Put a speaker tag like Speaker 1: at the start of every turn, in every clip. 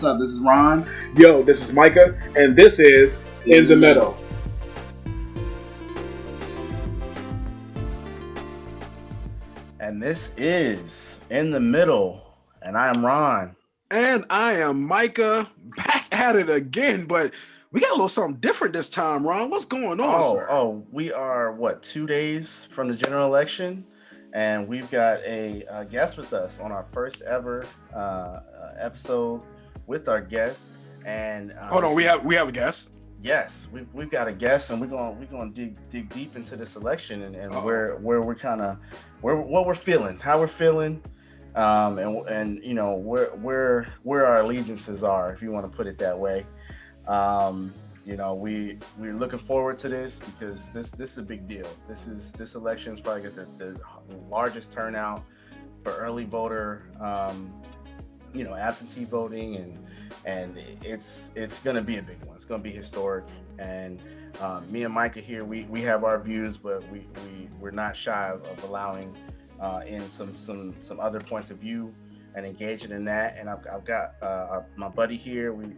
Speaker 1: what's up? This is Ron. Yo, this is Micah, and this is In the Middle.
Speaker 2: And this is In the Middle, and I am Ron.
Speaker 3: And I am Micah, back at it again, but we got a little something different this time, Ron. What's going on, sir?
Speaker 2: We are, 2 days from the general election, and we've got a guest with us on our first ever episode with our guest. And
Speaker 3: hold on, we have a guest.
Speaker 2: Yes, we've got a guest, and we're gonna dig deep into this election and where we're kind of what we're feeling, how we're feeling, and you know where our allegiances are, if you want to put it that way. You know, we're looking forward to this because this is a big deal. This election is probably got the largest turnout for early voter, absentee voting, and it's going to be a big one. It's going to be historic. And me and Micah here, we have our views, but we're not shy of allowing in some other points of view and engaging in that. And I've got my buddy here. We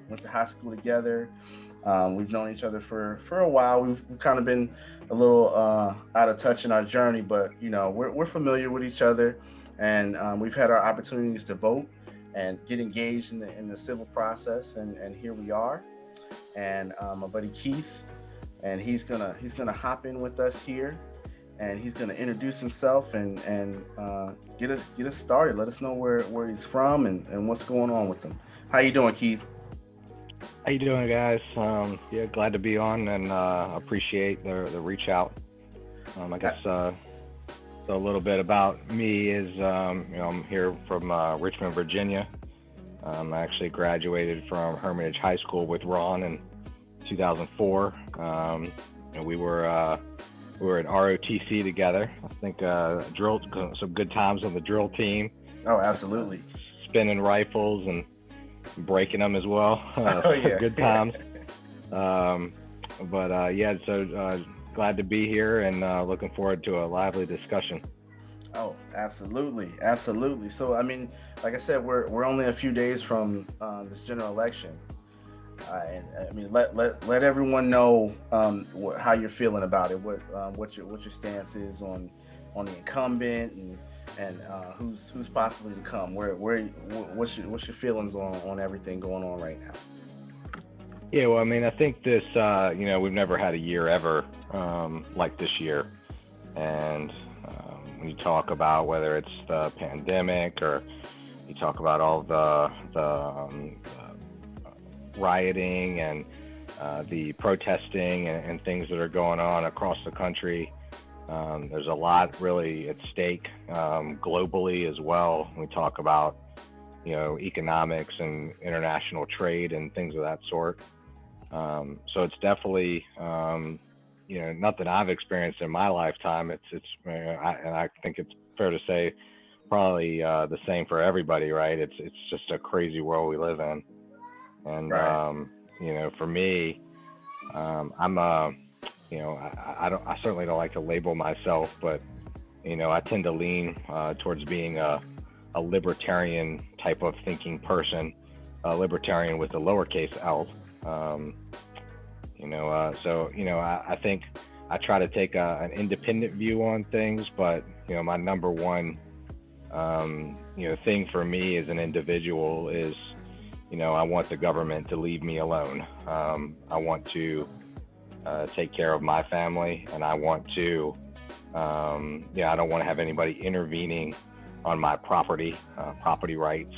Speaker 2: went to high school together. We've known each other for a while. We've kind of been a little out of touch in our journey, but we're familiar with each other, and we've had our opportunities to vote and get engaged in the civil process, and here we are. And my buddy Keith, and he's gonna hop in with us here, and he's gonna introduce himself and get us started. Let us know where he's from and what's going on with him. How you doing, Keith?
Speaker 4: How you doing, guys? Glad to be on, and appreciate the reach out. I guess so a little bit about me is, I'm here from Richmond, Virginia. I actually graduated from Hermitage High School with Ron in 2004. And we were at ROTC together. I think drilled some good times on the drill team.
Speaker 2: Oh, absolutely.
Speaker 4: Spinning rifles and breaking them as well. Good times. So glad to be here and looking forward to a lively discussion.
Speaker 2: Oh, absolutely. So, I mean, like I said, we're only a few days from this general election, and I mean, let everyone know how you're feeling about it. What your stance is on the incumbent and who's possibly to come. What's your feelings on everything going on right now?
Speaker 4: Yeah, well, I mean, I think this, we've never had a year ever like this year. And when you talk about whether it's the pandemic or you talk about all the rioting and the protesting and things that are going on across the country, there's a lot really at stake globally as well. When we talk about, economics and international trade and things of that sort. So it's definitely, nothing I've experienced in my lifetime. And I think it's fair to say probably the same for everybody, right? It's just a crazy world we live in. And,
Speaker 2: right.
Speaker 4: For me, I'm I certainly don't like to label myself, but, I tend to lean towards being a libertarian type of thinking person, a libertarian with a lowercase L. I think I try to take an independent view on things, but, my number one, thing for me as an individual is, I want the government to leave me alone. I want to take care of my family, and I want to, I don't want to have anybody intervening on my property rights,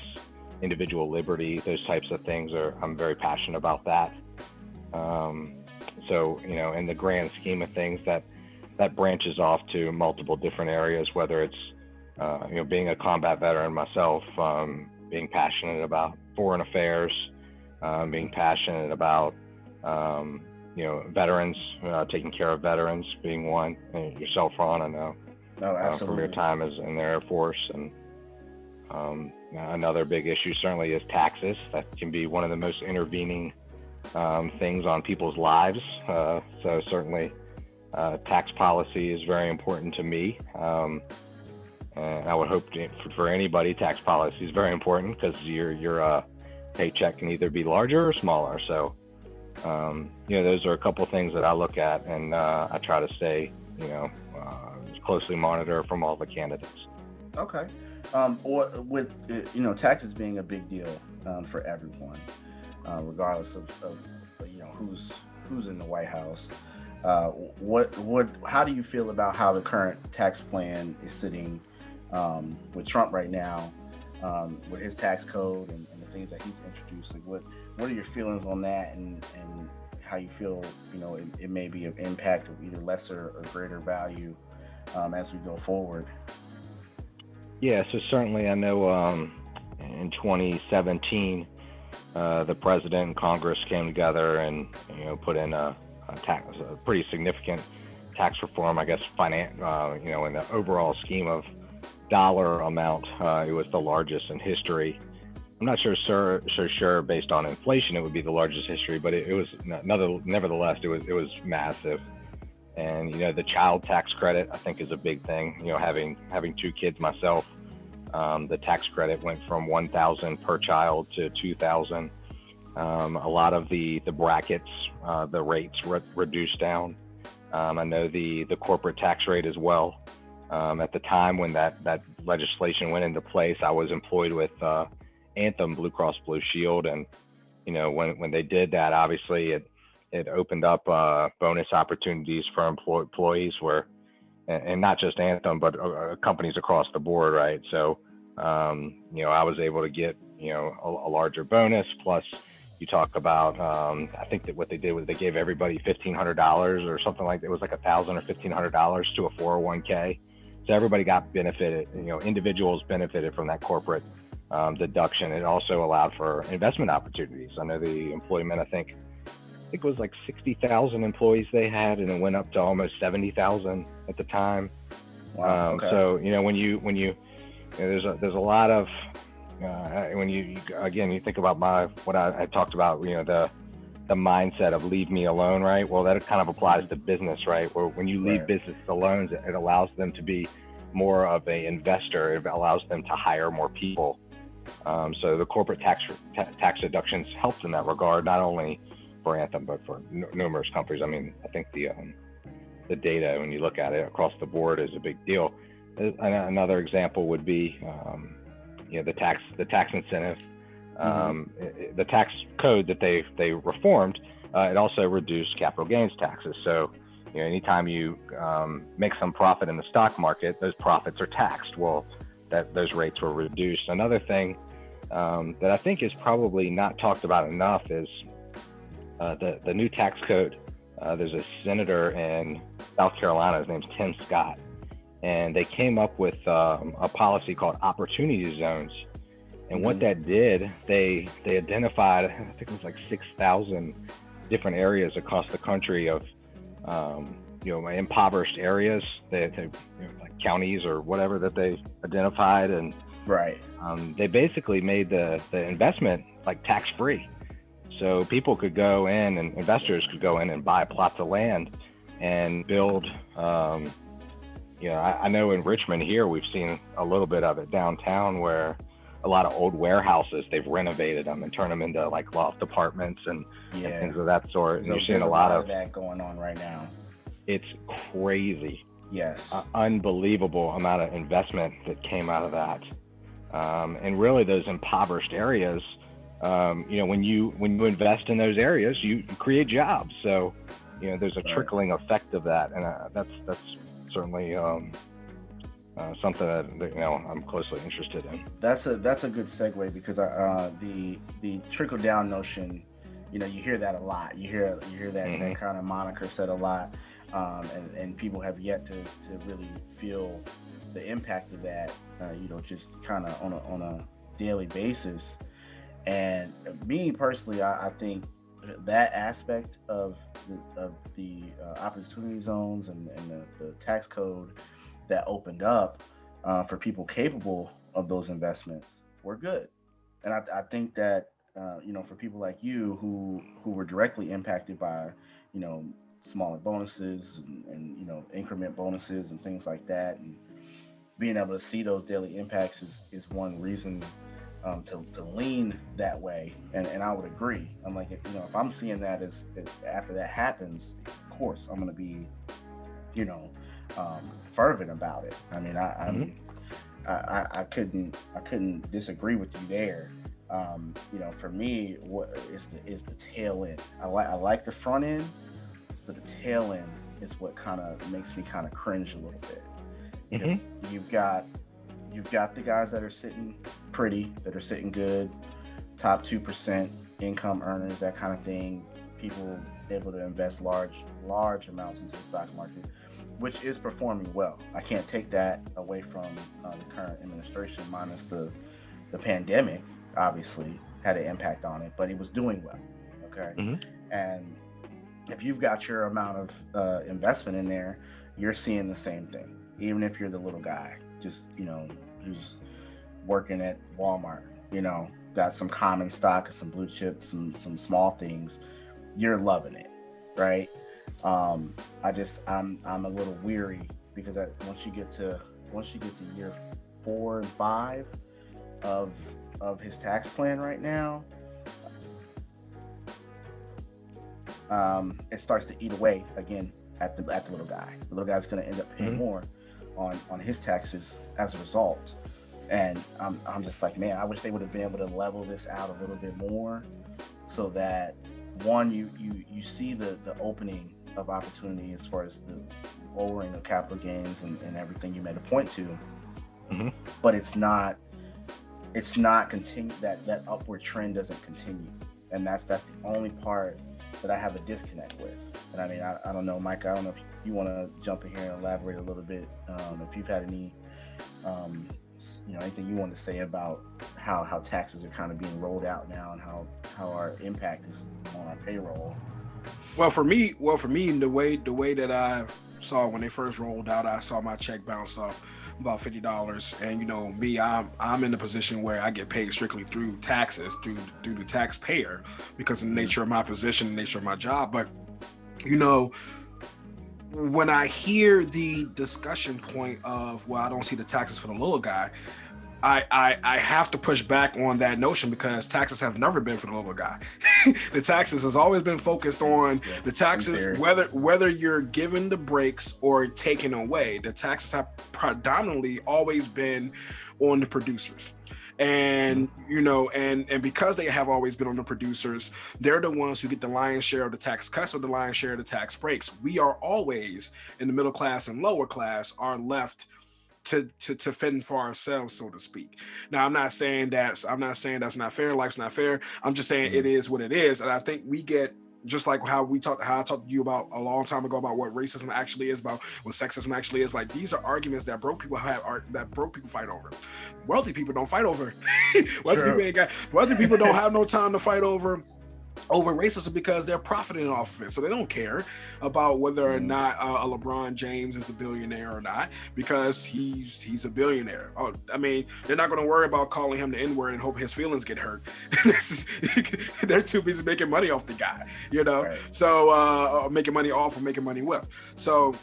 Speaker 4: individual liberty, those types of things I'm very passionate about that. In the grand scheme of things, that branches off to multiple different areas, whether it's, being a combat veteran myself, being passionate about foreign affairs, being passionate about, veterans, taking care of veterans being one. And yourself, Ron, I know.
Speaker 2: Oh, absolutely.
Speaker 4: From your time as in the Air Force. And another big issue certainly is taxes. That can be one of the most intervening things on people's lives. So certainly tax policy is very important to me. And I would hope for anybody, tax policy is very important because you're paycheck can either be larger or smaller. So, those are a couple of things that I look at, and I try to stay, closely monitor from all the candidates.
Speaker 2: Okay. Or with taxes being a big deal for everyone, regardless of who's in the White House. How do you feel about how the current tax plan is sitting with Trump right now, with his tax code and the things that he's introduced? Like, what are your feelings on that, and how you feel it may be of impact of either lesser or greater value as we go forward?
Speaker 4: Yeah, so certainly I know in 2017 the president and Congress came together and put in a pretty significant tax reform. I guess in the overall scheme of dollar amount, it was the largest in history. I'm not sure based on inflation it would be the largest history, but it was nevertheless it was massive. And the child tax credit I think is a big thing. Having two kids myself, the tax credit went from $1,000 per child to $2,000. A lot of the brackets, the rates reduced down. I know the corporate tax rate as well. At the time when that legislation went into place, I was employed with Anthem Blue Cross Blue Shield, and when they did that, obviously it opened up bonus opportunities for employees and not just Anthem, but companies across the board, right? So, I was able to get, a larger bonus. Plus, you talk about, I think that what they did was they gave everybody $1,500 or something like that. It was like $1,000 or $1,500 to a 401k. So everybody got benefited, individuals benefited from that corporate deduction. It also allowed for investment opportunities. I know the employment, I think it was like 60,000 employees they had, and it went up to almost 70,000 at the time.
Speaker 2: Wow. Okay.
Speaker 4: So when you there's a lot of when you think about what I talked about, the mindset of leave me alone, right? Well, that kind of applies to business, right? Where when you leave business alone, it allows them to be more of an investor. It allows them to hire more people. So the corporate tax deductions helped in that regard, not only for Anthem, but for numerous companies. I mean, I think the data, when you look at it across the board, is a big deal. Another example would be, the tax incentive, the tax code that they reformed. It also reduced capital gains taxes. So, anytime you make some profit in the stock market, those profits are taxed. Well, those rates were reduced. Another thing that I think is probably not talked about enough is the new tax code. There's a senator in South Carolina, his name's Tim Scott, and they came up with a policy called opportunity zones. And what that did, they identified, I think it was like 6,000 different areas across the country of, impoverished areas, like counties or whatever that they identified. And
Speaker 2: right.
Speaker 4: They basically made the investment like tax-free. So people could go in, and investors could go in and buy plots of land and build, I know in Richmond here, we've seen a little bit of it downtown, where a lot of old warehouses, they've renovated them and turned them into like loft apartments and things of that sort. And you're seeing a lot of
Speaker 2: that going on right now.
Speaker 4: It's crazy.
Speaker 2: Yes.
Speaker 4: Unbelievable amount of investment that came out of that. And really those impoverished areas, when you invest in those areas, you create jobs. So, there's a trickling effect of that. And that's certainly something that I'm closely interested in. That's
Speaker 2: a good segue, because the trickle down notion, you hear that a lot. You hear that that kind of moniker said a lot, and people have yet to really feel the impact of that. Just kind of on a daily basis. And me personally, I think that aspect of the opportunity zones and the tax code that opened up for people capable of those investments were good. And I think that, for people like you who were directly impacted by, smaller bonuses and increment bonuses and things like that, and being able to see those daily impacts is one reason to lean that way, and I would agree. I'm like, if I'm seeing that as after that happens, of course I'm going to be, fervent about it. I mean, I couldn't disagree with you there. For me, what is the tail end? I like the front end, but the tail end is what kind of makes me kind of cringe a little bit. Because you've got the guys that are sitting pretty, that are sitting good, top 2% income earners, that kind of thing. People able to invest large amounts into the stock market, which is performing well. I can't take that away from the current administration, minus the pandemic. Obviously, had an impact on it, but it was doing well. Okay, and if you've got your amount of investment in there, you're seeing the same thing. Even if you're the little guy, just who's working at Walmart, got some common stock, some blue chips, some small things, you're loving it, right? I'm a little weary because once you get to year 4 and 5 of his tax plan right now, it starts to eat away again at the little guy. The little guy's going to end up paying more on his taxes as a result. And I'm just like, man, I wish they would have been able to level this out a little bit more, so that one, you see the opening of opportunity as far as the lowering of capital gains and everything you made a point to, but it's not continue, that upward trend doesn't continue, and that's the only part that I have a disconnect with. And I mean, I don't know, Mike, I don't know if you want to jump in here and elaborate a little bit, if you've had any anything you want to say about how taxes are kind of being rolled out now, and how our impact is on our payroll.
Speaker 3: Well, for me, the way that I saw when they first rolled out, I saw my check bounce up about $50, and me, I'm in the position where I get paid strictly through taxes, through the taxpayer, because of the nature of my position, the nature of my job. But when I hear the discussion point of, well, I don't see the taxes for the little guy, I have to push back on that notion, because taxes have never been for the little guy. The taxes has always been focused on the taxes, whether you're given the breaks or taken away. The taxes have predominantly always been on the producers. And and because they have always been on the producers, they're the ones who get the lion's share of the tax cuts or the lion's share of the tax breaks. We are always, in the middle class and lower class, are left to fend for ourselves, so to speak. Now, I'm not saying that's not fair. Life's not fair. I'm just saying it is what it is. And I think we get, just like how I talked to you about a long time ago about what racism actually is, about what sexism actually is. Like, these are arguments that broke people fight over. Wealthy people don't fight over. Wealthy people don't have no time to fight over racism, because they're profiting off of it. So they don't care about whether or not a LeBron James is a billionaire or not, because he's a billionaire. Oh, I mean, they're not going to worry about calling him the N-word and hope his feelings get hurt. They're too busy making money off the guy, Right. So making money off or making money with. So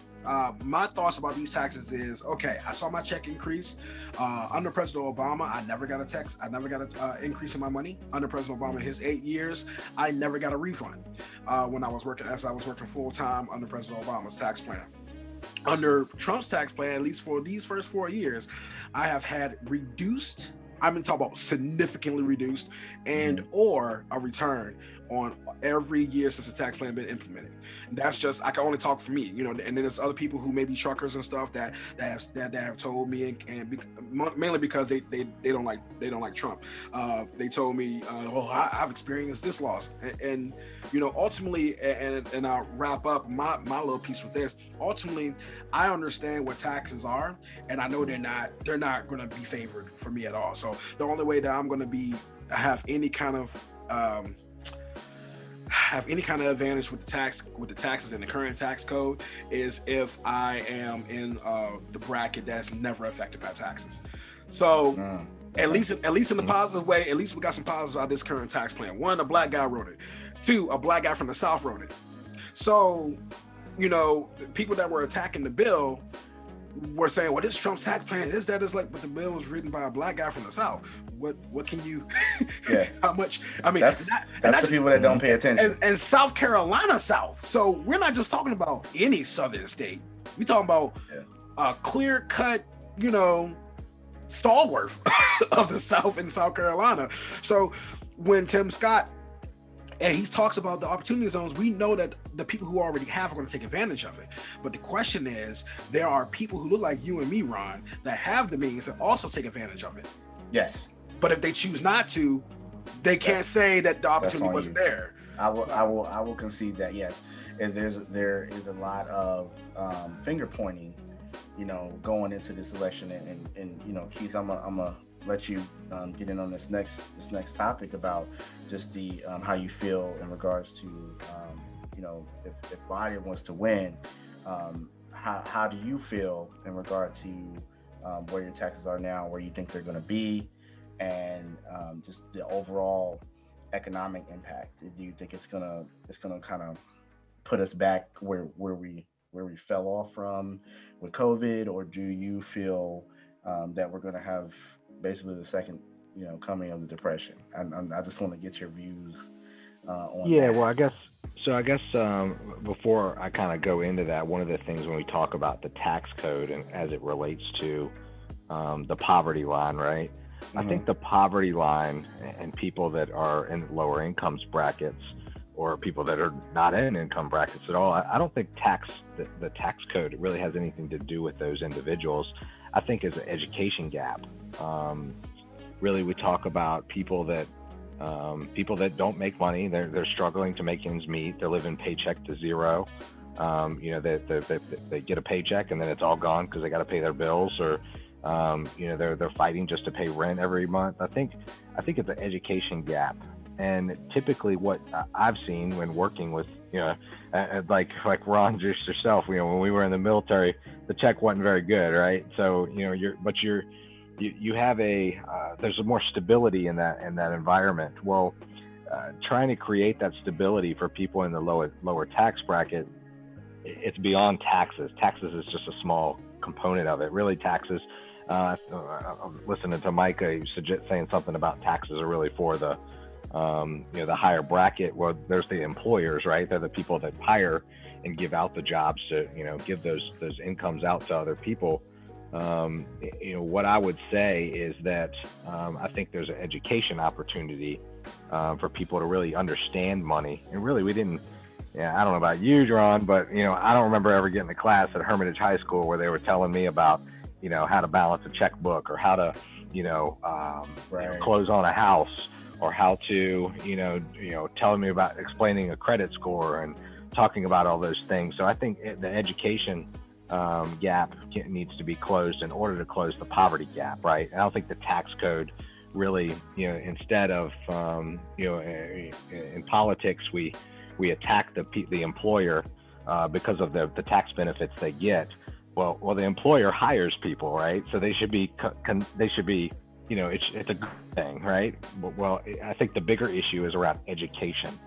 Speaker 3: my thoughts about these taxes is, okay, I saw my check increase. Under President Obama, I never got a tax. I never got an increase in my money. Under President Obama, his 8 years, I never got a refund when I was working full time under President Obama's tax plan. Under Trump's tax plan, at least for these first 4 years, I have had reduced, I'm talking about significantly reduced, and or a return on every year since the tax plan been implemented. That's just, I can only talk for me, and then there's other people who may be truckers and stuff that have told me, and mainly because they don't like Trump. They told me, I've experienced this loss, and ultimately, and I'll wrap up my little piece with this. Ultimately, I understand what taxes are, and I know they're not going to be favored for me at all. So the only way that I'm going to have any kind of advantage with the taxes in the current tax code is if I am in the bracket that's never affected by taxes. So at least in the positive way, at least we got some positives out of this current tax plan. One, a black guy wrote it. Two, a black guy from the South wrote it. So, the people that were attacking the bill were saying, well, this Trump's tax plan, but the bill was written by a black guy from the South. what can you?
Speaker 2: Yeah.
Speaker 3: How much? I mean,
Speaker 2: That's the people that don't pay attention.
Speaker 3: And South Carolina South. So we're not just talking about any southern state. We're talking about a clear cut, stalwart of the South in South Carolina. So when Tim Scott and he talks about the opportunity zones, we know that the people who already have are going to take advantage of it. But the question is, there are people who look like you and me, Ron, that have the means and also take advantage of it.
Speaker 2: Yes.
Speaker 3: But if they choose not to, they can't say that the opportunity wasn't there.
Speaker 2: I will concede that, yes. And there is a lot of finger pointing, going into this election. And Keith, I'm gonna let you get in on this next topic about just the how you feel in regards to if Biden wants to win, how do you feel in regard to where your taxes are now, where you think they're going to be, and just the overall economic impact? Do you think it's gonna kind of put us back where we fell off from with COVID, or do you feel that we're going to have basically the second coming of the Depression? I just want to get your views on that.
Speaker 4: Well, I guess before I kind of go into that, one of the things when we talk about the tax code and as it relates to the poverty line, right? Mm-hmm. I think the poverty line and people that are in lower incomes brackets or people that are not in income brackets at all, I don't think the tax code really has anything to do with those individuals. I think it's an education gap. Really, we talk about people that don't make money. They're struggling to make ends meet. They're living paycheck to zero. They get a paycheck and then it's all gone because they got to pay their bills, or they're fighting just to pay rent every month. I think it's an education gap. And typically what I've seen when working with, like Ron, just yourself, when we were in the military, the check wasn't very good, right? So, you have there's more stability in that environment. Well, trying to create that stability for people in the lower tax bracket, it's beyond taxes. Taxes is just a small component of it. Really, taxes, I'm listening to Micah saying something about taxes are really for the higher bracket. Well, there's the employers, right? They're the people that hire and give out the jobs to, give those incomes out to other people. What I would say is that I think there's an education opportunity for people to really understand money. And really, we didn't, I don't know about you, Ron, but, I don't remember ever getting a class at Hermitage High School where they were telling me about, how to balance a checkbook, or how to, close on a house, or how to, telling me about explaining a credit score and talking about all those things. So I think the education gap needs to be closed in order to close the poverty gap, right? I don't think the tax code really, instead of, in politics, we attack the employer because of the tax benefits they get. Well, the employer hires people, right? So they should be, it's a good thing, right? Well, I think the bigger issue is around education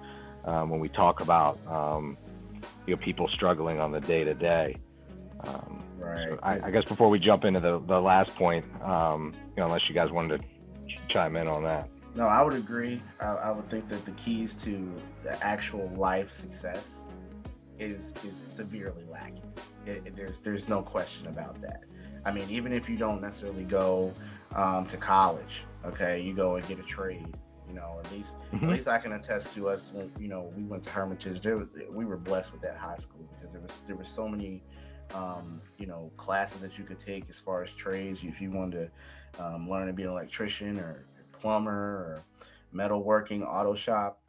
Speaker 4: when we talk about people struggling on the day-to-day.
Speaker 2: Right.
Speaker 4: So I guess before we jump into the last point, unless you guys wanted to chime in on that.
Speaker 2: No, I would agree. I would think that the keys to the actual life success is severely lacking. There's no question about that. I mean, even if you don't necessarily go to college, okay, you go and get a trade. At least I can attest to us when we went to Hermitage. We were blessed with that high school because there were so many classes that you could take as far as trades. If you wanted to learn to be an electrician or plumber or metalworking, auto shop,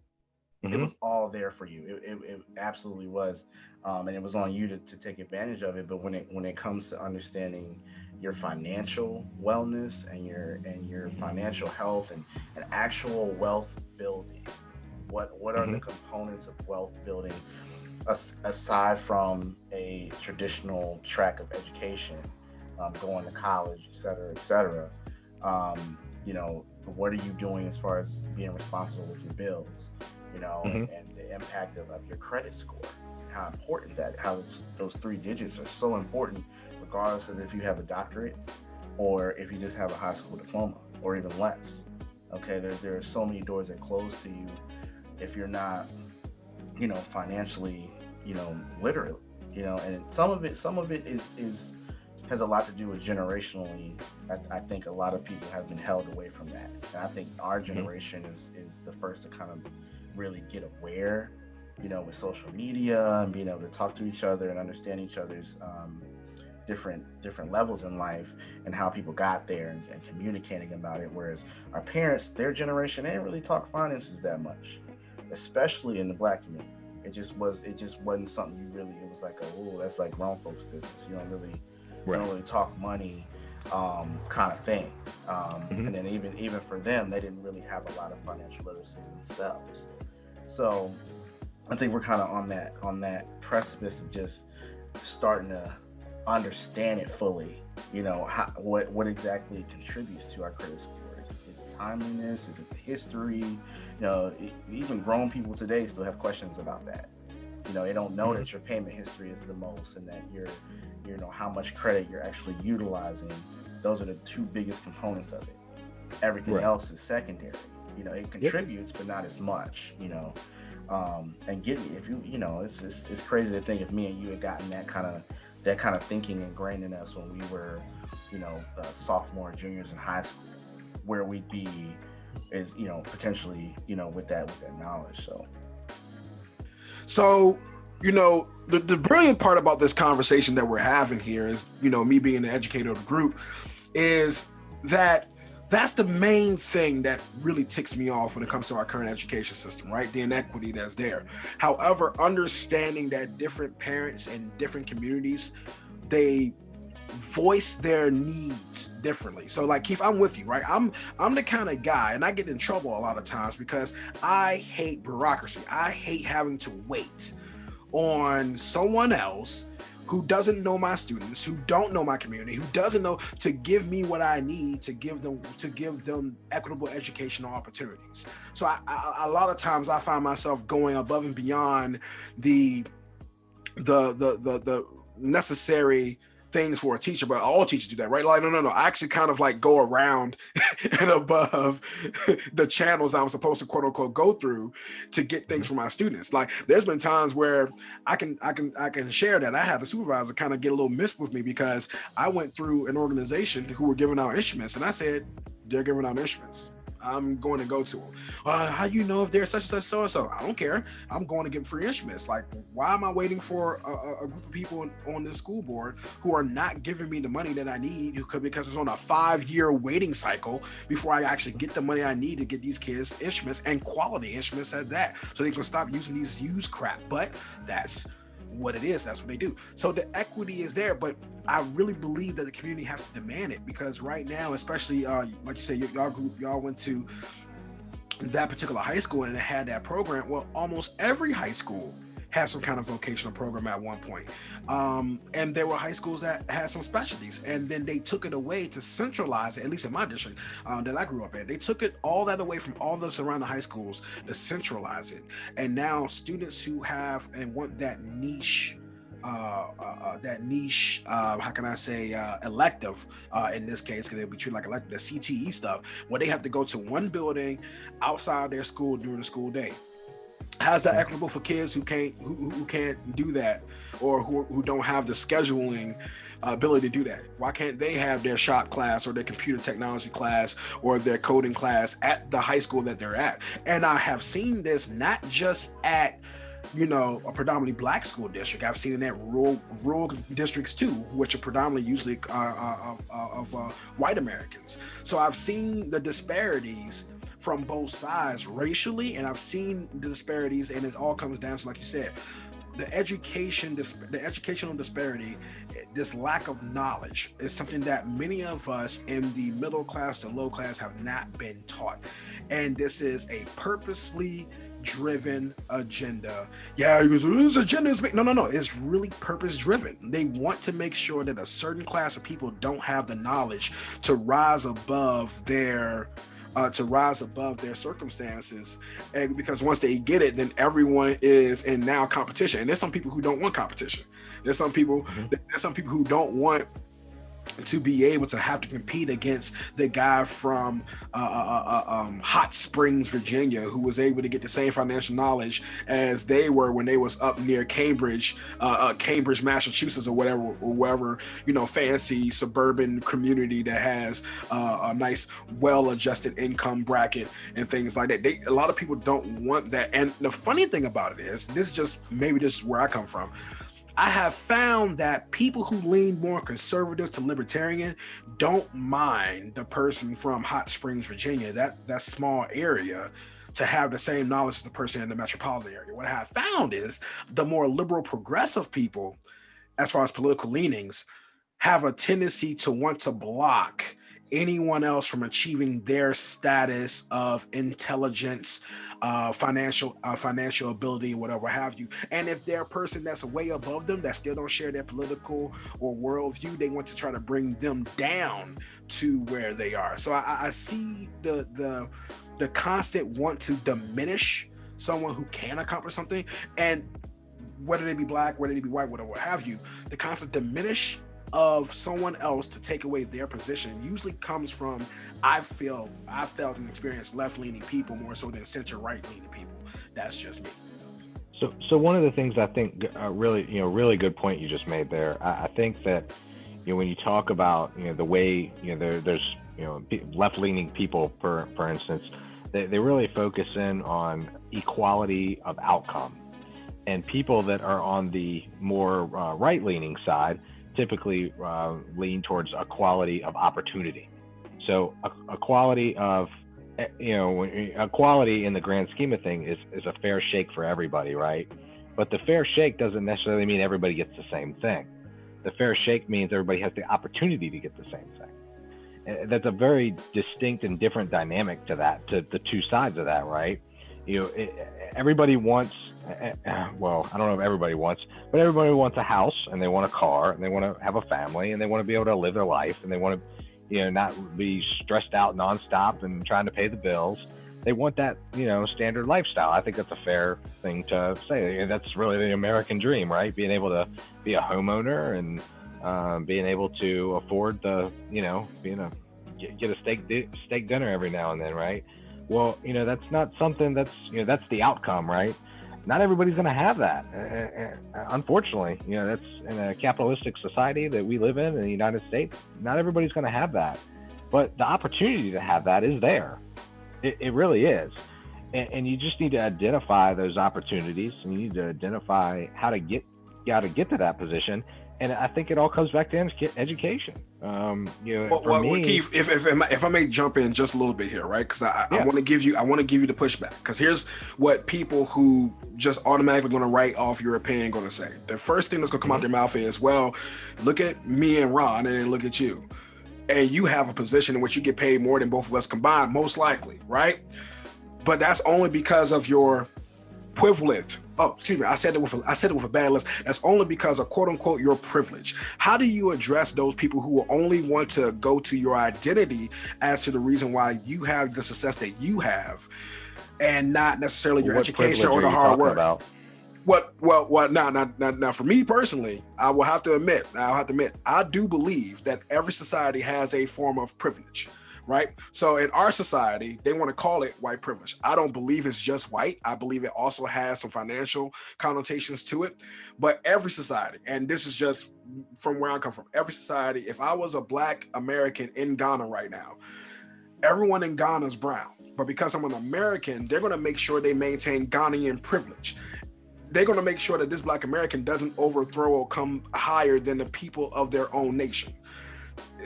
Speaker 2: it was all there for you. It absolutely was, and it was on you to take advantage of it. But when it comes to understanding your financial wellness and your financial health and actual wealth building, what are the components of wealth building aside from a traditional track of education, going to college, et cetera, what are you doing as far as being responsible with your bills, and the impact of your credit score, how important how those 3 digits are so important, regardless of if you have a doctorate or if you just have a high school diploma or even less. Okay, there are so many doors that close to you if you're not, financially, literate, and some of it is has a lot to do with generationally. I think a lot of people have been held away from that. And I think our
Speaker 4: Hmm.
Speaker 2: generation is the first to kind of really get aware, with social media and being able to talk to each other and understand each other's different levels in life and how people got there and communicating about it. Whereas our parents, their generation, they didn't really talk finances that much, especially in the black community. It just wasn't something you really. It was like, oh, that's like grown folks business. You
Speaker 4: Right.
Speaker 2: don't really talk money, kind of thing.
Speaker 4: Hmm.
Speaker 2: And then even for them, they didn't really have a lot of financial literacy themselves. So I think we're kind of on that precipice of just starting to understand it fully. What exactly contributes to our credit score? Is it timeliness? Is it the history? Even grown people today still have questions about that. They don't know
Speaker 4: Hmm.
Speaker 2: that your payment history is the most, and that how much credit you're actually utilizing. Those are the two biggest components of it. Everything
Speaker 4: Right.
Speaker 2: else is secondary. It
Speaker 4: Yep.
Speaker 2: contributes, but not as much. And get me if it's crazy to think if me and you had gotten that kind of thinking ingrained in us when we were, sophomore, juniors in high school, where we'd be is potentially with that knowledge. So
Speaker 3: So, the brilliant part about this conversation that we're having here is, me being the educator of the group, is that that's the main thing that really ticks me off when it comes to our current education system, right? The inequity that's there. However, understanding that different parents and different communities, they voice their needs differently. So like Keith, I'm with you, right? I'm the kind of guy, and I get in trouble a lot of times because I hate bureaucracy. I hate having to wait on someone else who doesn't know my students, who don't know my community, who doesn't know to give me what I need to give them equitable educational opportunities. So a lot of times I find myself going above and beyond the the necessary things for a teacher, but all teachers do that, right? Like, no. I actually kind of like go around and above the channels I'm supposed to quote unquote go through to get things
Speaker 4: Hmm.
Speaker 3: from my students. Like, there's been times where I can share that I had the supervisor kind of get a little missed with me because I went through an organization who were giving out instruments, and I said, they're giving out instruments. I'm going to go to them. How you know if they're such and such so and so? I don't care. I'm going to get free instruments. Like, why am I waiting for a group of people on this school board who are not giving me the money that I need because it's on a 5-year waiting cycle before I actually get the money I need to get these kids instruments, and quality instruments at that, so they can stop using these used crap. But that's what it is. That's what they do. So the equity is there, but I really believe that the community have to demand it, because right now, especially like you said, y'all went to that particular high school and it had that program. Well, almost every high school had some kind of vocational program at one point. And there were high schools that had some specialties, and then they took it away to centralize it, at least in my district that I grew up in. They took it all that away from all the surrounding high schools to centralize it. And now students who have and want how can I say, elective, in this case, because they'll be treated like elective, the CTE stuff, where they have to go to one building outside their school during the school day. How's that equitable for kids who can't do that, or who don't have the scheduling ability to do that? Why can't they have their shop class or their computer technology class or their coding class at the high school that they're at? And I have seen this not just at a predominantly black school district. I've seen it at rural districts too, which are predominantly usually of white Americans. So I've seen the disparities from both sides racially, and I've seen the disparities, and it all comes down to, like you said, the educational disparity. This lack of knowledge is something that many of us in the middle class to low class have not been taught, and this is a purposely driven agenda. Yeah, this agenda is big. No. It's really purpose driven. They want to make sure that a certain class of people don't have the knowledge to rise above their circumstances, and because once they get it, then everyone is in now competition. And there's some people who don't want competition. There's some people
Speaker 4: Hmm.
Speaker 3: who don't want to be able to have to compete against the guy from Hot Springs, Virginia, who was able to get the same financial knowledge as they were when they was up near Cambridge, Massachusetts, or wherever, fancy suburban community that has a nice, well-adjusted income bracket and things like that. A lot of people don't want that. And the funny thing about it is, this is where I come from. I have found that people who lean more conservative to libertarian don't mind the person from Hot Springs, Virginia, that small area, to have the same knowledge as the person in the metropolitan area. What I have found is the more liberal progressive people, as far as political leanings, have a tendency to want to block anyone else from achieving their status of intelligence, financial ability, whatever have you. And if they're a person that's way above them that still don't share their political or worldview, they want to try to bring them down to where they are. So I see the constant want to diminish someone who can accomplish something, and whether they be black, whether they be white, whatever have you, the constant diminish of someone else to take away their position usually comes from, I've felt and experienced left-leaning people more so than center-right-leaning people. That's just me.
Speaker 4: So one of the things I think really good point you just made there. I think that when you talk about the way there's left-leaning people, for instance, they really focus in on equality of outcome, and people that are on the more right-leaning side typically lean towards equality of opportunity. So equality of, equality in the grand scheme of things is a fair shake for everybody, right? But the fair shake doesn't necessarily mean everybody gets the same thing. The fair shake means everybody has the opportunity to get the same thing. That's a very distinct and different dynamic to the two sides of that, right? Everybody wants, well, I don't know if everybody wants, but everybody wants a house, and they want a car, and they want to have a family, and they want to be able to live their life, and they want to, not be stressed out nonstop and trying to pay the bills. They want that, standard lifestyle. I think that's a fair thing to say. That's really the American dream, right? Being able to be a homeowner and being able to afford the, get a steak dinner every now and then, right? Well, that's not something that's the outcome, right? Not everybody's going to have that. Unfortunately, that's in a capitalistic society that we live in the United States. Not everybody's going to have that, but the opportunity to have that is there. It really is. And you just need to identify those opportunities, and you need to identify how to get to that position. And I think it all comes back to education.
Speaker 3: Keith, if I may jump in just a little bit here, right? Because I want to give you the pushback. Because here's what people who just automatically going to write off your opinion going to say. The first thing that's going to come out their mouth is, "Well, look at me and Ron, and then look at you, and you have a position in which you get paid more than both of us combined, most likely, right? But that's only because of your privilege." Oh, excuse me. I said it with a bad list. That's only because of quote unquote your privilege. How do you address those people who will only want to go to your identity as to the reason why you have the success that you have, and not necessarily your education or the hard work?
Speaker 4: About?
Speaker 3: Now, for me personally, I have to admit, I do believe that every society has a form of privilege. Right? So in our society, they want to call it white privilege. I don't believe it's just white. I believe it also has some financial connotations to it. But every society, and this is just from where I come from, every society, if I was a Black American in Ghana right now, everyone in Ghana is brown. But because I'm an American, they're going to make sure they maintain Ghanaian privilege. They're going to make sure that this Black American doesn't overthrow or come higher than the people of their own nation.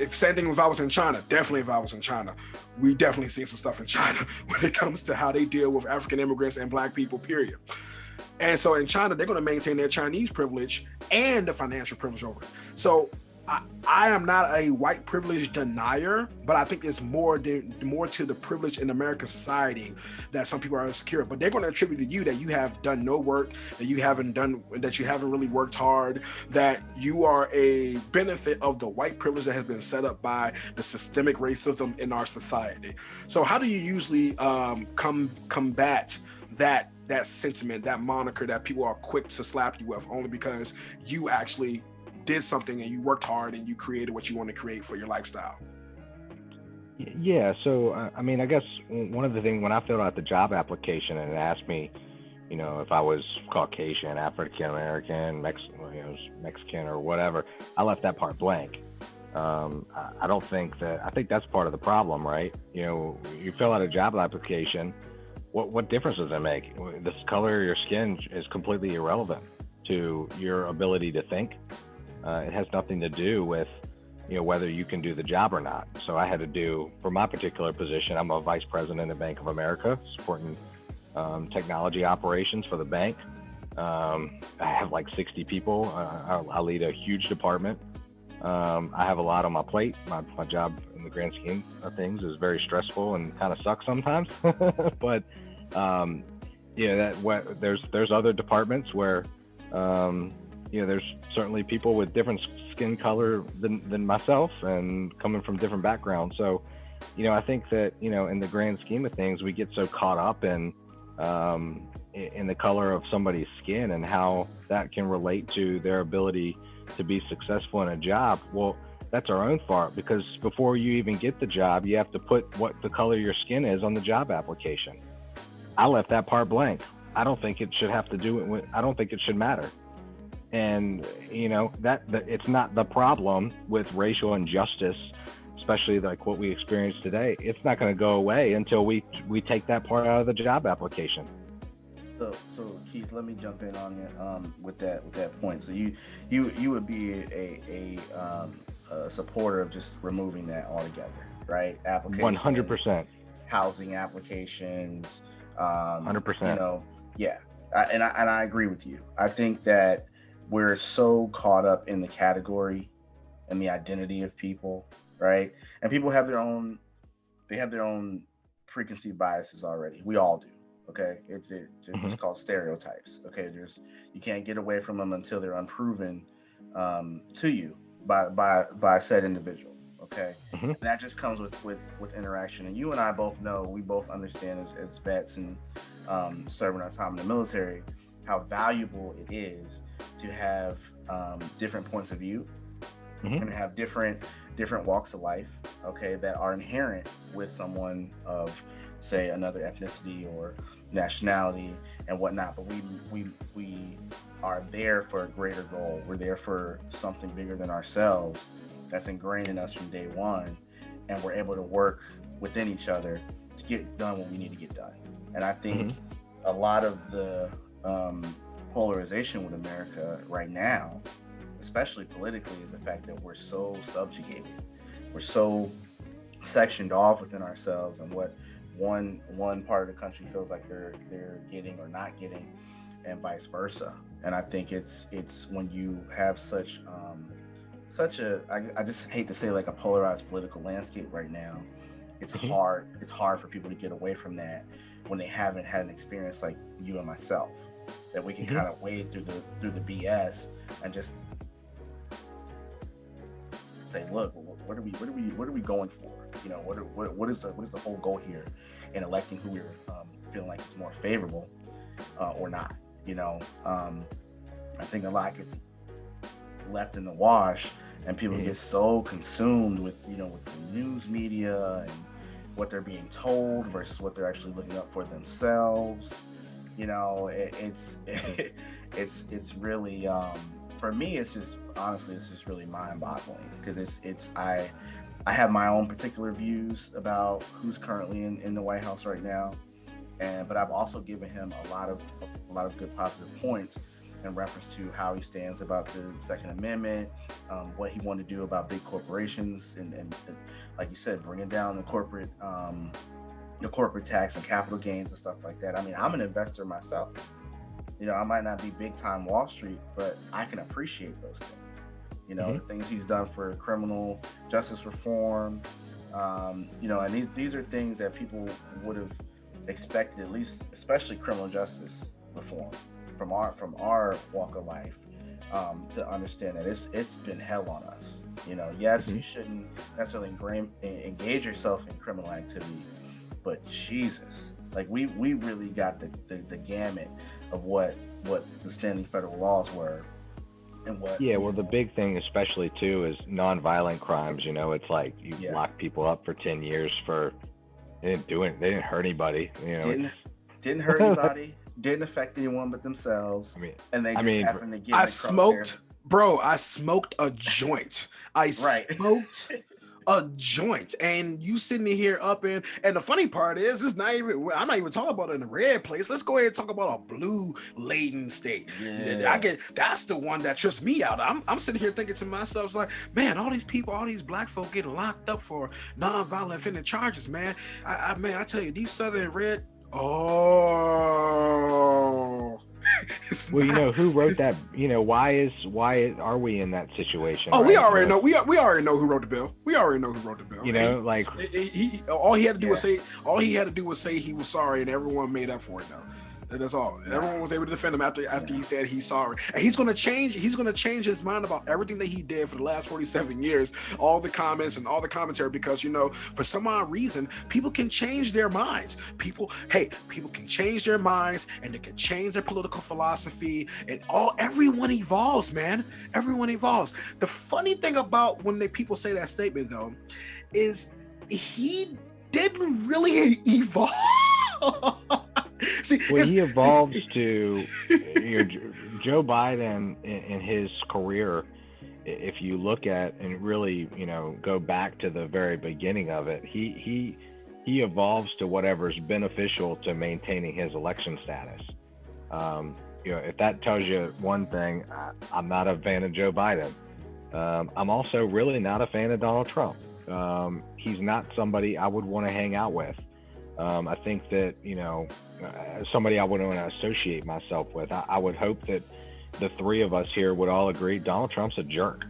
Speaker 3: Same thing if I was in China. Definitely if I was in China. We definitely see some stuff in China when it comes to how they deal with African immigrants and Black people, period. And so in China, they're going to maintain their Chinese privilege and the financial privilege over it. So I am not a white privilege denier, but I think it's more to the privilege in American society that some people are insecure. But they're going to attribute to you that you have done no work, that you haven't really worked hard, that you are a benefit of the white privilege that has been set up by the systemic racism in our society. So how do you usually combat that sentiment, that moniker that people are quick to slap you with, only because you actually did something and you worked hard and you created what you want to create for your lifestyle?
Speaker 4: Yeah. So, I mean, I guess one of the things when I filled out the job application and it asked me, if I was Caucasian, African American, Mexican or whatever, I left that part blank. I don't think I think that's part of the problem, right? You fill out a job application. What difference does it make? The color of your skin is completely irrelevant to your ability to think. It has nothing to do with, whether you can do the job or not. So I had to do, for my particular position, I'm a vice president at Bank of America, supporting technology operations for the bank. I have like 60 people. I lead a huge department. I have a lot on my plate. My job in the grand scheme of things is very stressful and kind of sucks sometimes. But there's other departments where there's certainly people with different skin color than myself and coming from different backgrounds. So, I think that in the grand scheme of things, we get so caught up in the color of somebody's skin and how that can relate to their ability to be successful in a job. Well, that's our own fault, because before you even get the job, you have to put what the color of your skin is on the job application. I left that part blank. I don't think it should have to do it with, I don't think it should matter. And that it's not the problem with racial injustice, especially like what we experience today. It's not going to go away until we take that part out of the job application.
Speaker 2: So Keith, let me jump in on you with that point. So you would be a supporter of just removing that altogether, right? Applications,
Speaker 4: 100%.
Speaker 2: Housing applications,
Speaker 4: 100%.
Speaker 2: Yeah, and I agree with you. I think that we're so caught up in the category and the identity of people, right? And people have their own preconceived biases already. We all do. Okay, it's called stereotypes. Okay, you can't get away from them until they're unproven to you by said individual. Okay, and that just comes with interaction. And you and I both know, we both understand as vets and serving our time in the military, how valuable it is to have different points of view and have different walks of life. Okay, that are inherent with someone of, say, another ethnicity or nationality and whatnot, but we are there for a greater goal. We're there for something bigger than ourselves that's ingrained in us from day one, and we're able to work within each other to get done what we need to get done. And I think a lot of the polarization with America right now, especially politically, is the fact that we're so subjugated. We're so sectioned off within ourselves and what one part of the country feels like they're getting or not getting, and vice versa. And I think it's when you have such a I just hate to say, like, a polarized political landscape right now, it's hard for people to get away from that when they haven't had an experience like you and myself, that we can kind of wade through the BS and just say, look, what are we going for? What is the whole goal here in electing who we're feeling like is more favorable or not? I think a lot gets left in the wash, and people get so consumed with with the news media and what they're being told versus what they're actually looking up for themselves. It's really for me, it's just, honestly, it's just really mind-boggling, because I have my own particular views about who's currently in the White House right now, but I've also given him a lot of good positive points in reference to how he stands about the Second Amendment, what he wanted to do about big corporations, and like you said, bringing down the corporate tax and capital gains and stuff like that. I mean, I'm an investor myself. I might not be big time Wall Street, but I can appreciate those things. The things he's done for criminal justice reform, and these are things that people would have expected, at least, especially criminal justice reform, from our walk of life, to understand that it's been hell on us. Yes, you shouldn't necessarily engage yourself in criminal activity, but Jesus, like we really got the gamut of what the standing federal laws were and what.
Speaker 4: Yeah, well, the big thing, especially too, is nonviolent crimes. You know, it's like you lock people up for 10 years for they didn't hurt anybody. You know,
Speaker 2: didn't hurt anybody, didn't affect anyone but themselves, and they just happened to get.
Speaker 3: I smoked a joint. I smoked a joint, and you sitting here up and the funny part is it's not even, I'm not even talking about it in a red place. Let's go ahead and talk about a blue laden state. That's the one that trips me out. I'm sitting here thinking to myself, it's like, man, all these people, all these black folk getting locked up for nonviolent offending charges, man. I tell you, these Southern red,
Speaker 4: well, you know who wrote that? You know, why are we in that situation?
Speaker 3: Oh, right? We already know. We already know who wrote the bill. We already know who wrote the bill.
Speaker 4: You know, like
Speaker 3: all he had to do was say. All he had to do was say he was sorry, and everyone made up for it. Though. That's all. Everyone was able to defend him after he said he's sorry. And he's gonna change his mind about everything that he did for the last 47 years, all the comments and all the commentary, because, you know, for some odd reason, people can change their minds. People can change their minds, and they can change their political philosophy, and everyone evolves, man. Everyone evolves. The funny thing about when people say that statement, though, is he didn't really evolve. See,
Speaker 4: he evolves to Joe Biden in his career. If you look at and really, you know, go back to the very beginning of it, he evolves to whatever's beneficial to maintaining his election status. You know, if that tells you one thing, I'm not a fan of Joe Biden. I'm also really not a fan of Donald Trump. He's not somebody I would want to hang out with. I think that, you know, somebody I wouldn't want to associate myself with. I would hope that the three of us here would all agree Donald Trump's a jerk.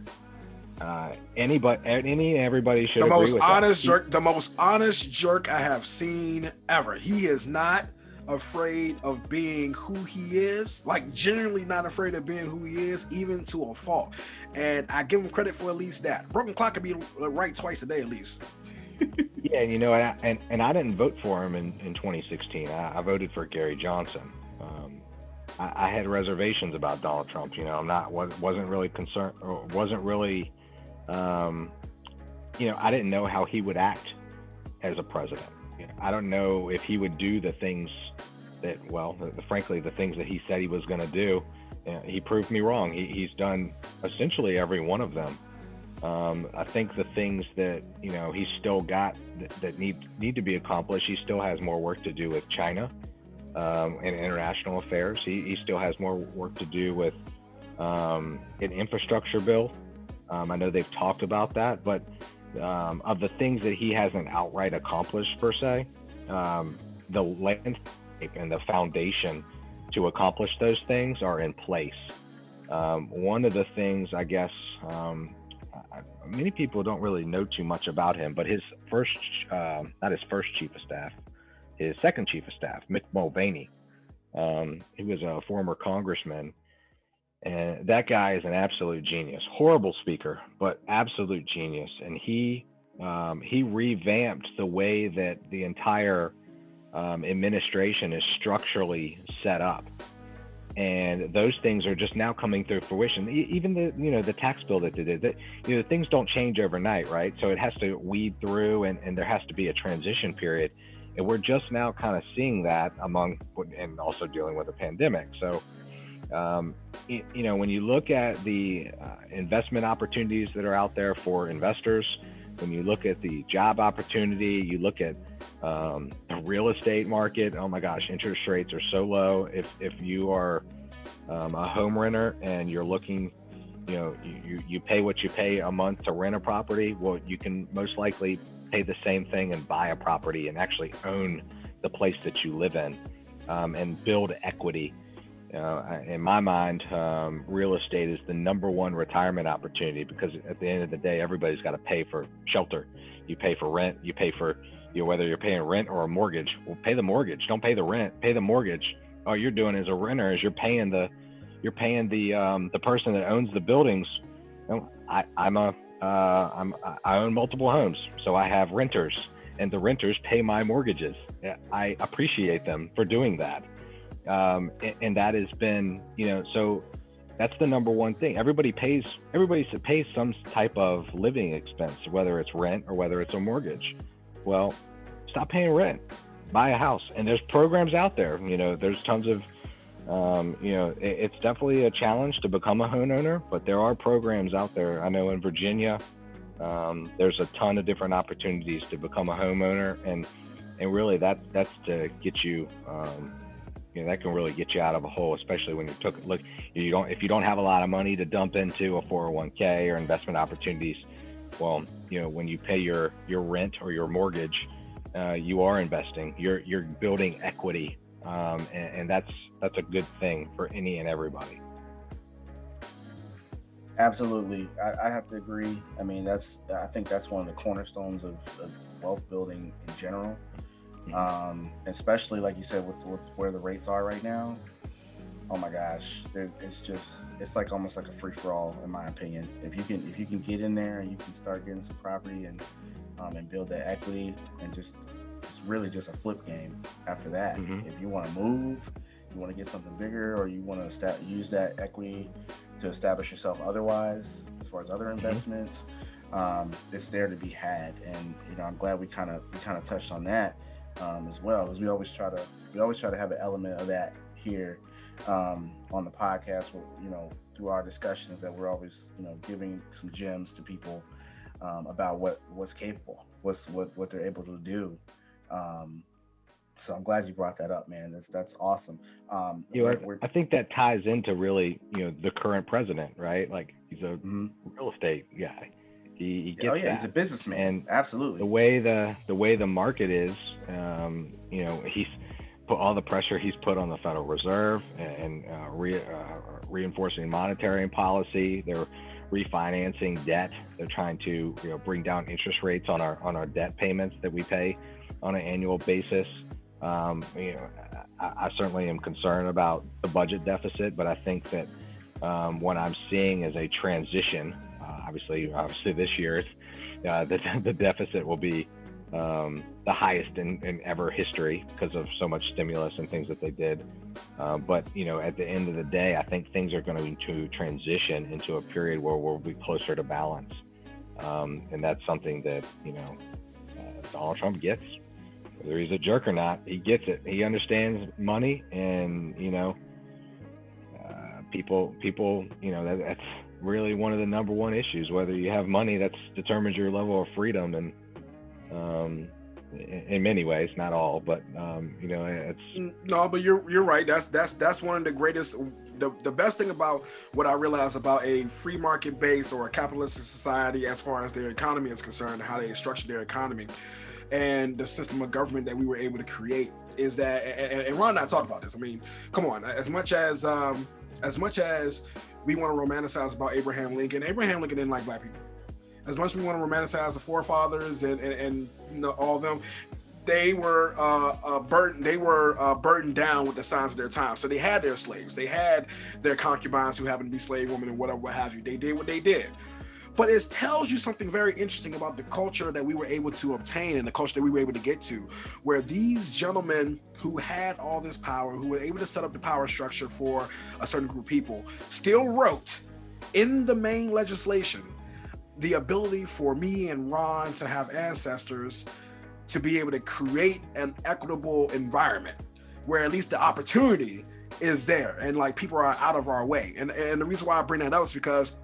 Speaker 4: Everybody should agree with that.
Speaker 3: The most honest jerk I have seen ever. He is not afraid of being who he is, like genuinely not afraid of being who he is, even to a fault. And I give him credit for at least that. Broken clock can be right twice a day at least.
Speaker 4: Yeah, you know, and I didn't vote for him in 2016. I voted for Gary Johnson. I had reservations about Donald Trump. You know, wasn't really concerned, or wasn't really, you know, I didn't know how he would act as a president. You know, I don't know if he would do the things that, frankly, the things that he said he was going to do. He proved me wrong. He's done essentially every one of them. I think the things that, you know, he's still got that need to be accomplished, he still has more work to do with China and international affairs. He still has more work to do with an infrastructure bill. I know they've talked about that, but of the things that he hasn't outright accomplished per se, the landscape and the foundation to accomplish those things are in place. One of the things, I guess, many people don't really know too much about him, but his not his first chief of staff, his second chief of staff, Mick Mulvaney, he was a former congressman, and that guy is an absolute genius. Horrible speaker, but absolute genius. And he revamped the way that the entire administration is structurally set up. And those things are just now coming through fruition. Even the tax bill that they did, things don't change overnight, right? So it has to weed through, and there has to be a transition period. And we're just now kind of seeing that and also dealing with a pandemic. So, when you look at the investment opportunities that are out there for investors, when you look at the job opportunity, you look at the real estate market. Oh my gosh, interest rates are so low. If you are a home renter and you're looking, you pay what you pay a month to rent a property. Well, you can most likely pay the same thing and buy a property and actually own the place that you live in and build equity. In my mind, real estate is the number one retirement opportunity, because at the end of the day, everybody's got to pay for shelter. You pay for rent. You pay for, whether you're paying rent or a mortgage. Well, pay the mortgage. Don't pay the rent. Pay the mortgage. All you're doing as a renter is you're paying the person that owns the buildings. I own multiple homes, so I have renters, and the renters pay my mortgages. I appreciate them for doing that. And that has been, so that's the number one thing. Everybody pays some type of living expense, whether it's rent or whether it's a mortgage. Well, stop paying rent, buy a house. And there's programs out there, there's tons of, it's definitely a challenge to become a homeowner, but there are programs out there. I know in Virginia, there's a ton of different opportunities to become a homeowner, and really that's to get you, that can really get you out of a hole, especially when if you don't have a lot of money to dump into a 401k or investment opportunities. Well, when you pay your rent or your mortgage, you are investing. You're building equity, and that's a good thing for any and everybody.
Speaker 2: Absolutely, I have to agree. I mean, I think that's one of the cornerstones of wealth building in general. Especially like you said, with where the rates are right now. Oh my gosh, it's like almost like a free for all, in my opinion. If you can get in there and you can start getting some property and build that equity, and it's really just a flip game after that.
Speaker 4: Mm-hmm.
Speaker 2: If you want to move, you want to get something bigger, or you want to use that equity to establish yourself otherwise, as far as other investments, it's there to be had. And I'm glad we kind of touched on that as well, because we always try to have an element of that here on the podcast, through our discussions, that we're always giving some gems to people about what's capable, what they're able to do. So I'm glad you brought that up, man. That's awesome.
Speaker 4: I think that ties into really the current president, right? Like, he's a real estate guy. He gets that.
Speaker 2: He's a businessman. And
Speaker 4: absolutely, the way the market is, he's put all the pressure he's put on the Federal Reserve and reinforcing monetary policy. They're refinancing debt. They're trying to bring down interest rates on our debt payments that we pay on an annual basis. I certainly am concerned about the budget deficit, but I think that what I'm seeing is a transition. Obviously this year, the deficit will be the highest in ever history because of so much stimulus and things that they did. But at the end of the day, I think things are going to transition into a period where we'll be closer to balance. And that's something that Donald Trump gets. Whether he's a jerk or not, he gets it. He understands money, and people. That's really one of the number one issues. Whether you have money, that determines your level of freedom, and in many ways, not all, but it's
Speaker 3: no. But you're right. That's one of the greatest. The best thing about what I realized about a free market base or a capitalistic society, as far as their economy is concerned, how they structure their economy, and the system of government that we were able to create, is that, and Ron and I talked about this. I mean, come on, as much as we want to romanticize about Abraham Lincoln didn't like black people. As much as we want to romanticize the forefathers and all of them, they were burdened down with the signs of their time. So they had their slaves, they had their concubines who happened to be slave women and whatever, what have you. They did what they did. But it tells you something very interesting about the culture that we were able to obtain and the culture that we were able to get to, where these gentlemen who had all this power, who were able to set up the power structure for a certain group of people, still wrote in the main legislation the ability for me and Ron to have ancestors to be able to create an equitable environment where at least the opportunity is there and like people are out of our way. And the reason why I bring that up is because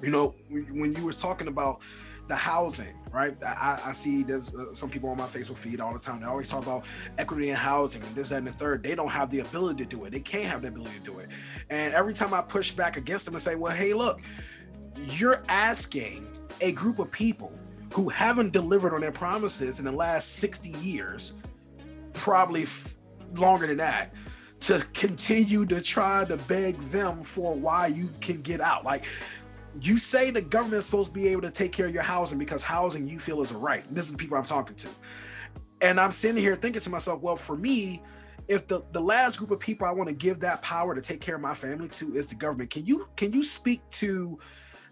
Speaker 3: when you were talking about the housing, right? I see there's some people on my Facebook feed all the time. They always talk about equity in housing and this, that, and the third. They don't have the ability to do it. They can't have the ability to do it. And every time I push back against them and say, well, hey, look, you're asking a group of people who haven't delivered on their promises in the last 60 years, probably longer than that, to continue to try to beg them for why you can get out. Like, you say the government is supposed to be able to take care of your housing because housing you feel is a right. This is the people I'm talking to. And I'm sitting here thinking to myself, well, for me, if the last group of people I want to give that power to take care of my family to is the government, can you speak to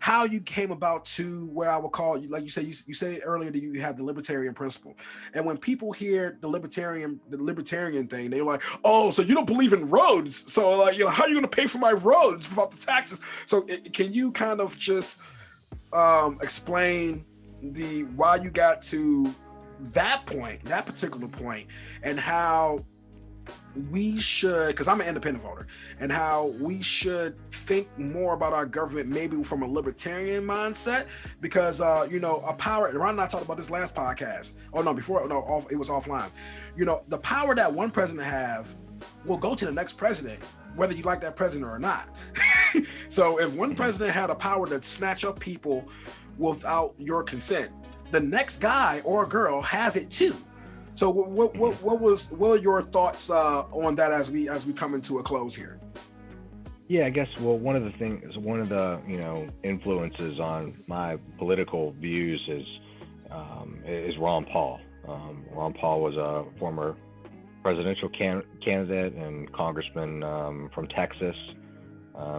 Speaker 3: how you came about to where I would call you, like you said earlier that you have the libertarian principle. And when people hear the libertarian thing, they're like, oh, so you don't believe in roads. So like, how are you going to pay for my roads without the taxes? So can you kind of just explain why you got to that particular point, and how we should, because I'm an independent voter, and how we should think more about our government maybe from a libertarian mindset, because a power, Ron and I talked about this last podcast, it was offline. The power that one president have will go to the next president, whether you like that president or not. So if one president had a power to snatch up people without your consent, the next guy or girl has it too. So what are your thoughts on that as we come into a close here?
Speaker 4: Yeah, I guess, well, one of the influences on my political views is Ron Paul. Ron Paul was a former presidential candidate and congressman from Texas.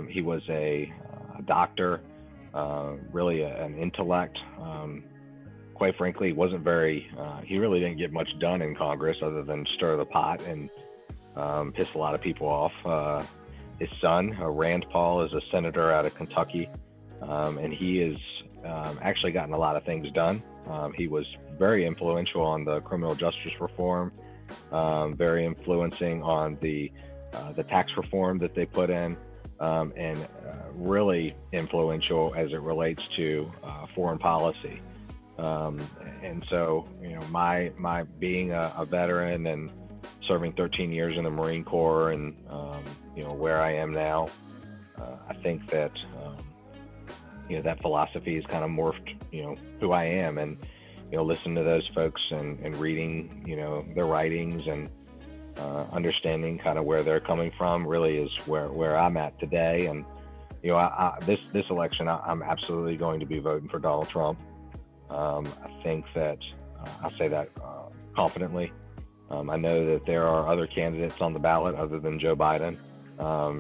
Speaker 4: He was a doctor, really an intellect. Quite frankly, he really didn't get much done in Congress other than stir the pot and piss a lot of people off. His son, Rand Paul, is a senator out of Kentucky, and he has actually gotten a lot of things done. He was very influential on the criminal justice reform, very influencing on the tax reform that they put in, and really influential as it relates to foreign policy. And so, my being a veteran and serving 13 years in the Marine Corps and, where I am now, I think that, that philosophy has kind of morphed, who I am, and, listening to those folks and reading, their writings and understanding kind of where they're coming from really is where I'm at today. And, this election, I'm absolutely going to be voting for Donald Trump. I think that I say that confidently. I know that there are other candidates on the ballot other than Joe Biden.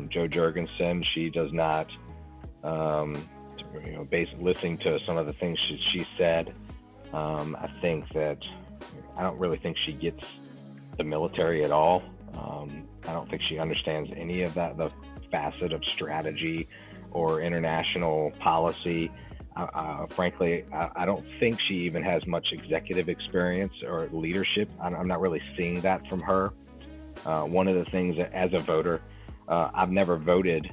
Speaker 4: Jo Jorgensen, she does not, listening to some of the things she said, I think that I don't really think she gets the military at all. I don't think she understands any of that, the facet of strategy or international policy. Frankly, I don't think she even has much executive experience or leadership. I'm not really seeing that from her. One of the things that, as a voter, I've never voted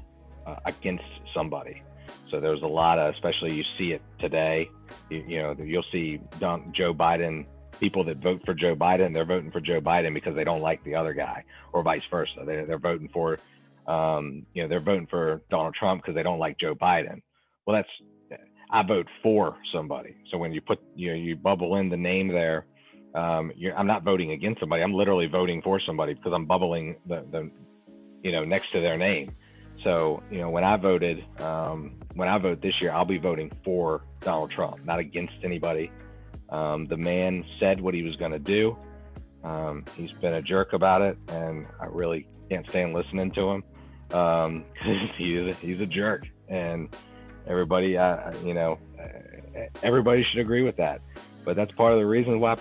Speaker 4: against somebody. So there's a lot of, especially you see it today, you'll see Joe Biden, people that vote for Joe Biden, they're voting for Joe Biden because they don't like the other guy, or vice versa. They're voting for, they're voting for Donald Trump because they don't like Joe Biden. Well, I vote for somebody. So when you put, you bubble in the name there, I'm not voting against somebody. I'm literally voting for somebody because I'm bubbling the next to their name. So, when I vote this year, I'll be voting for Donald Trump, not against anybody. The man said what he was going to do. He's been a jerk about it, and I really can't stand listening to him. He's a jerk, and everybody, everybody should agree with that. But that's part of the reason why,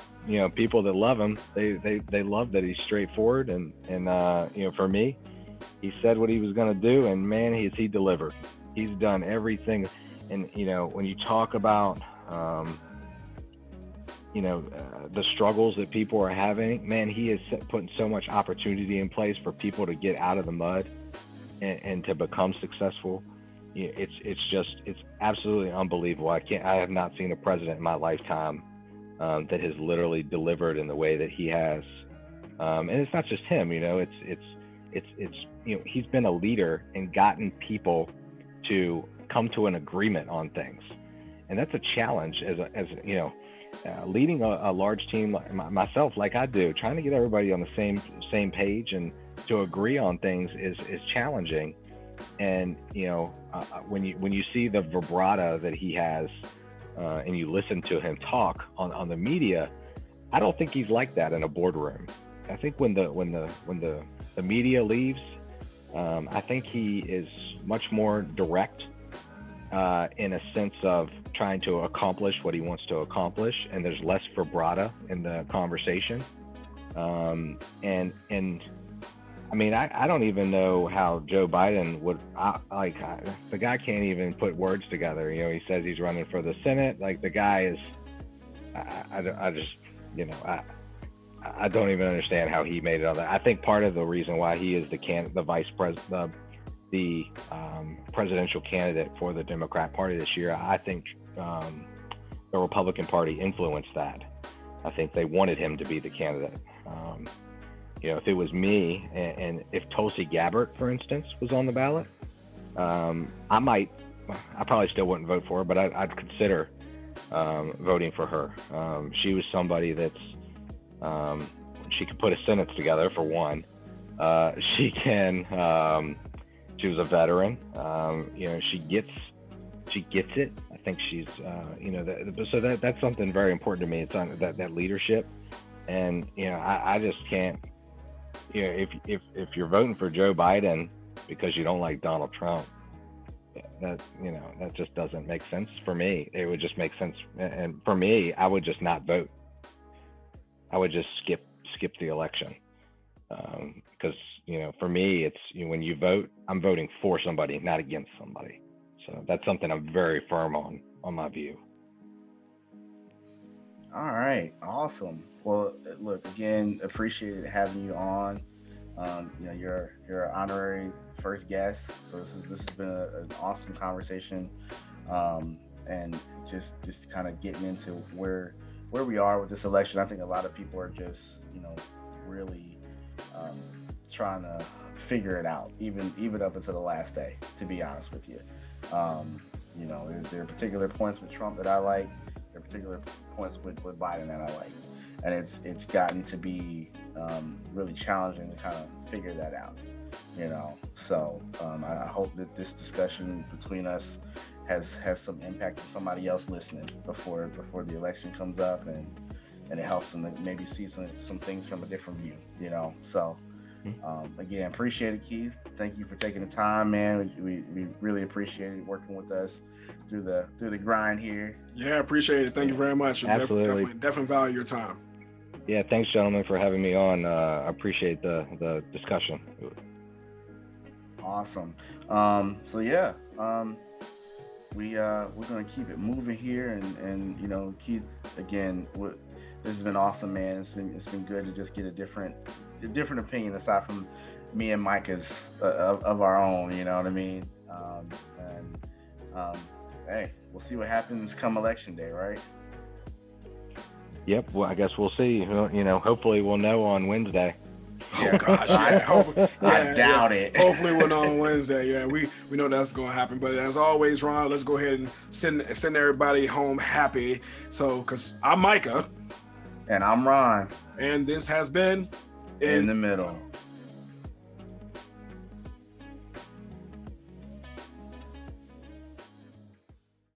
Speaker 4: people that love him, they love that he's straightforward. And for me, he said what he was going to do, and man, he delivered. He's done everything. And, when you talk about, the struggles that people are having, man, he is putting so much opportunity in place for people to get out of the mud and to become successful. It's absolutely unbelievable. I have not seen a president in my lifetime that has literally delivered in the way that he has. And it's not just him, he's been a leader and gotten people to come to an agreement on things. And that's a challenge as leading a large team like myself, like I do, trying to get everybody on the same page and to agree on things is challenging. And when you see the vibrato that he has, and you listen to him talk on the media, I don't think he's like that in a boardroom. I think when the media leaves, I think he is much more direct, in a sense of trying to accomplish what he wants to accomplish, and there's less vibrata in the conversation. And I mean, I don't even know how Joe Biden would, the guy can't even put words together. You know, he says he's running for the Senate. Like, the guy is, I just, you know, I don't even understand how he made it on that. I think part of the reason why he is the vice president, the presidential candidate for the Democrat Party this year, I think the Republican Party influenced that. I think they wanted him to be the candidate. You know, if it was me, and if Tulsi Gabbard, for instance, was on the ballot, I probably still wouldn't vote for her, but I'd consider voting for her. She was somebody that's, she could put a sentence together, for one. She was a veteran. You know, she gets it. I think she's, you know, so that's something very important to me. It's on that leadership. And, you know, I just can't, you know, if you're voting for Joe Biden because you don't like Donald Trump, that, you know, that just doesn't make sense for me. It would just make sense. And for me, I would just not vote. I would just skip the election. Because, you know, for me, it's, you know, when you vote, I'm voting for somebody, not against somebody. So that's something I'm very firm on my view.
Speaker 2: All right, awesome. Well, look, again, appreciate having you on. You know, you're an honorary first guest, so this has been an awesome conversation, and just kind of getting into where we are with this election. I think a lot of people are just, you know, really trying to figure it out, even up until the last day, to be honest with you. You know, there are particular points with Trump that I like. There are particular points with Biden that I like. And it's gotten to be really challenging to kind of figure that out, you know. So I hope that this discussion between us has some impact on somebody else listening before the election comes up, and it helps them to maybe see some things from a different view, you know. So again, appreciate it, Keith. Thank you for taking the time, man. We really appreciate it, working with us through the grind here.
Speaker 3: Yeah, appreciate it. Thank you very much.
Speaker 4: Absolutely.
Speaker 3: Definitely value your time.
Speaker 4: Yeah, thanks, gentlemen, for having me on. I appreciate the discussion.
Speaker 2: Awesome. So yeah, we're gonna keep it moving here, and you know, Keith, again, this has been awesome, man. It's been good to just get a different opinion aside from me and Micah's of our own. You know what I mean? Hey, we'll see what happens come election day, right?
Speaker 4: Yep. Well, I guess we'll see. You know, hopefully we'll know on Wednesday.
Speaker 3: Oh gosh, yeah. Hopefully,
Speaker 2: I doubt it.
Speaker 3: Hopefully we'll know on Wednesday. Yeah, we know that's going to happen. But as always, Ron, let's go ahead and send everybody home happy. So, because I'm Micah.
Speaker 2: And I'm Ron.
Speaker 3: And this has been
Speaker 2: In the Middle.